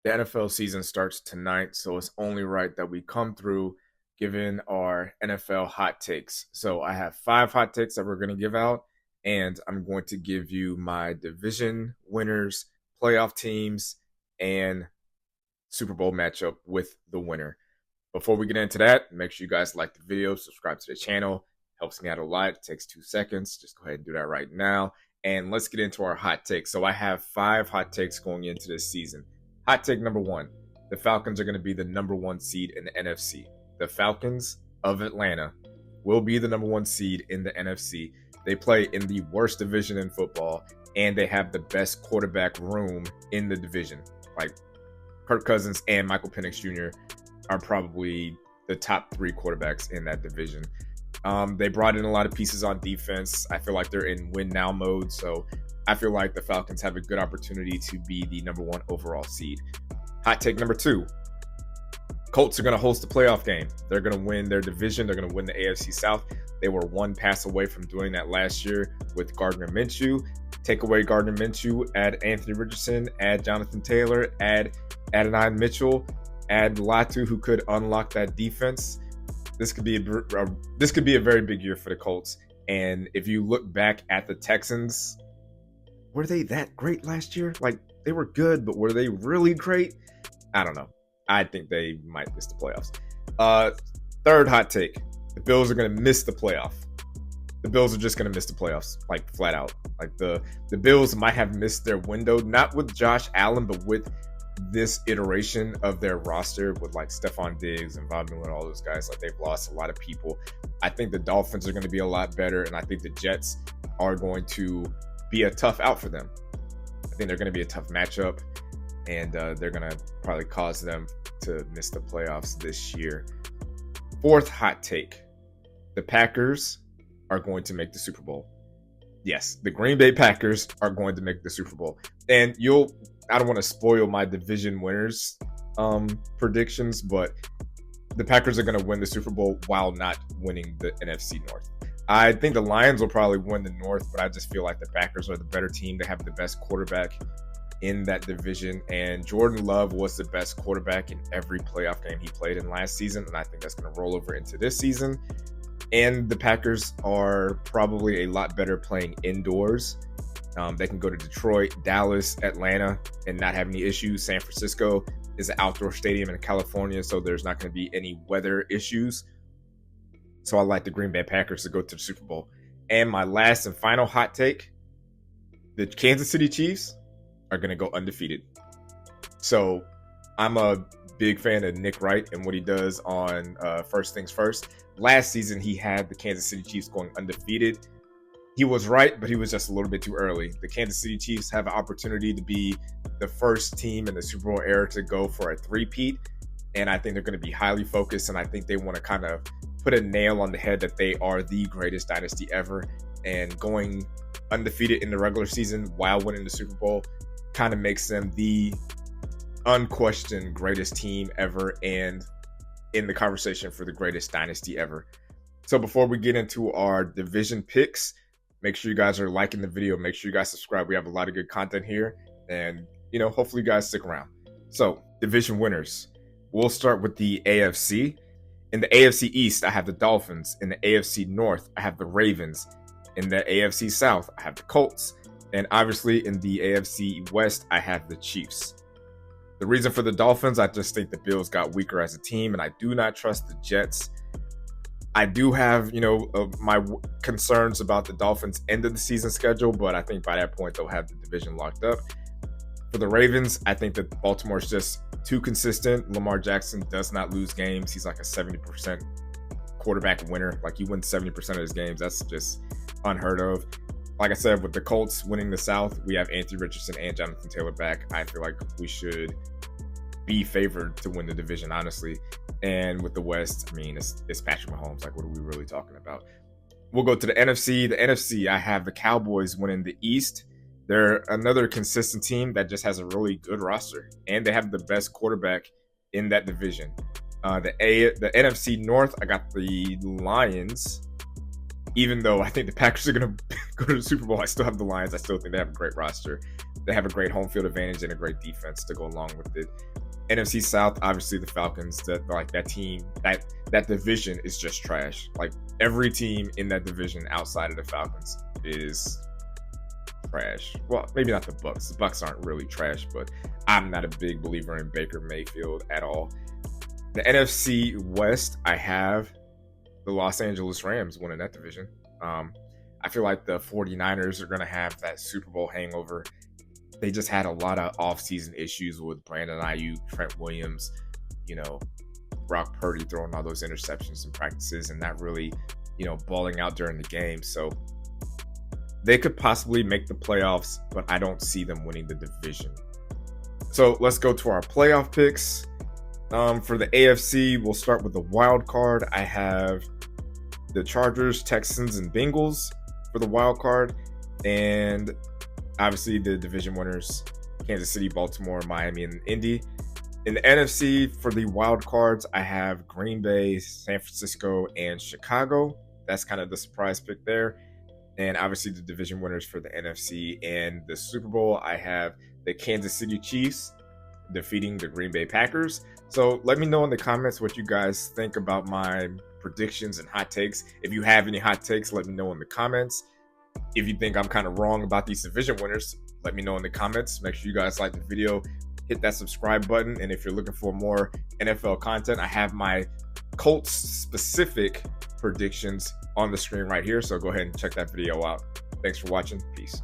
The NFL season starts tonight, so it's only right that we come through giving our NFL hot takes. So I have 5 hot takes that we're going to give out, and I'm going to give you my division winners, playoff teams, and Super Bowl matchup with the winner. Before we get into that, make sure you guys like the video, subscribe to the channel. Helps me out a lot. It takes 2 seconds. Just go ahead and do that right now. And let's get into our hot takes. So I have 5 hot takes going into this season. Hot take number 1. The Falcons are going to be the number 1 seed in the NFC. The Falcons of Atlanta will be the number 1 seed in the NFC. They play in the worst division in football, and they have the best quarterback room in the division. Like Kirk Cousins and Michael Penix Jr. are probably the top 3 quarterbacks in that division. They brought in a lot of pieces on defense. I feel like they're in win now mode. So I feel like the Falcons have a good opportunity to be the number 1 overall seed. Hot take number 2. Colts are going to host a playoff game. They're going to win their division. They're going to win the AFC South. They were 1 pass away from doing that last year with Gardner Minshew. Take away Gardner Minshew, add Anthony Richardson, add Jonathan Taylor, add Adonai Mitchell, add Latu, who could unlock that defense. This could be a very big year for the Colts. And if you look back at the Texans, were they that great last year? Like, they were good, but were they really great? I don't know. I think they might miss the playoffs. Third hot take. The Bills are going to miss the playoff. The Bills are just going to miss the playoffs, like flat out. Like the Bills might have missed their window, not with Josh Allen, but with this iteration of their roster with like Stephon Diggs and Von Miller and all those guys. Like, they've lost a lot of people. I think the Dolphins are going to be a lot better, and I think the Jets are going to be a tough out for them. I think they're going to be a tough matchup, and they're going to probably cause them to miss the playoffs this year. Fourth hot take. The Packers are going to make the Super Bowl. Yes, the Green Bay Packers are going to make the Super Bowl. And I don't want to spoil my division winners predictions, but the Packers are going to win the Super Bowl while not winning the NFC North. I think the Lions will probably win the North, but I just feel like the Packers are the better team. They have the best quarterback in that division, and Jordan Love was the best quarterback in every playoff game he played in last season, and I think that's going to roll over into this season. And the Packers are probably a lot better playing indoors. They can go to Detroit, Dallas, Atlanta, and not have any issues. San Francisco is an outdoor stadium in California, so there's not going to be any weather issues. So I like the Green Bay Packers to go to the Super Bowl. And my last and final hot take, the Kansas City Chiefs are going to go undefeated. So I'm a big fan of Nick Wright and what he does on First Things First. Last season, he had the Kansas City Chiefs going undefeated. He was right, but he was just a little bit too early. The Kansas City Chiefs have an opportunity to be the first team in the Super Bowl era to go for a three-peat, and I think they're going to be highly focused, and I think they want to kind of put a nail on the head that they are the greatest dynasty ever, and going undefeated in the regular season while winning the Super Bowl kind of makes them the unquestioned greatest team ever and in the conversation for the greatest dynasty ever. So before we get into our division picks, make sure you guys are liking the video. Make sure you guys subscribe. We have a lot of good content here, and hopefully you guys stick around. So division winners. We'll start with the AFC. In the AFC East, I have the Dolphins. In the AFC North, I have the Ravens. In the AFC South, I have the Colts. And obviously in the AFC West, I have the Chiefs. The reason for the Dolphins, I just think the Bills got weaker as a team, and I do not trust the Jets. I do have, my concerns about the Dolphins' end of the season schedule, but I think by that point they'll have the division locked up. For the Ravens, I think that Baltimore's just too consistent. Lamar Jackson does not lose games. He's like a 70% quarterback winner. Like, he wins 70% of his games. That's just unheard of. Like I said, with the Colts winning the South, we have Anthony Richardson and Jonathan Taylor back. I feel like we should be favored to win the division, honestly. And with the West, I mean, it's Patrick Mahomes. Like, what are we really talking about? We'll go to the NFC. The NFC, I have the Cowboys winning the East. They're another consistent team that just has a really good roster, and they have the best quarterback in that division. The NFC North, I got the Lions. Even though I think the Packers are going to go to the Super Bowl, I still have the Lions. I still think they have a great roster. they have a great home field advantage and a great defense to go along with it. NFC South, obviously the Falcons. That team, that division is just trash. Like every team in that division outside of the Falcons is trash. Well, maybe not the Bucs. The Bucs aren't really trash, but I'm not a big believer in Baker Mayfield at all. The NFC West, I have the Los Angeles Rams winning that division. I feel like the 49ers are going to have that Super Bowl hangover. They just had a lot of offseason issues with Brandon Ayuk, Trent Williams, Brock Purdy throwing all those interceptions in practices and not really, balling out during the game. So they could possibly make the playoffs, but I don't see them winning the division. So let's go to our playoff picks. For the AFC, we'll start with the wild card. I have the Chargers, Texans, and Bengals for the wild card. And obviously the division winners, Kansas City, Baltimore, Miami, and Indy. In the NFC, for the wild cards, I have Green Bay, San Francisco, and Chicago. That's kind of the surprise pick there. And obviously the division winners for the NFC and the Super Bowl, I have the Kansas City Chiefs defeating the Green Bay Packers. So let me know in the comments what you guys think about my predictions and hot takes. If you have any hot takes, let me know in the comments. If you think I'm kind of wrong about these division winners, let me know in the comments. Make sure you guys like the video, hit that subscribe button. And if you're looking for more NFL content, I have my Colts specific predictions on the screen right here. So go ahead and check that video out. Thanks for watching. Peace.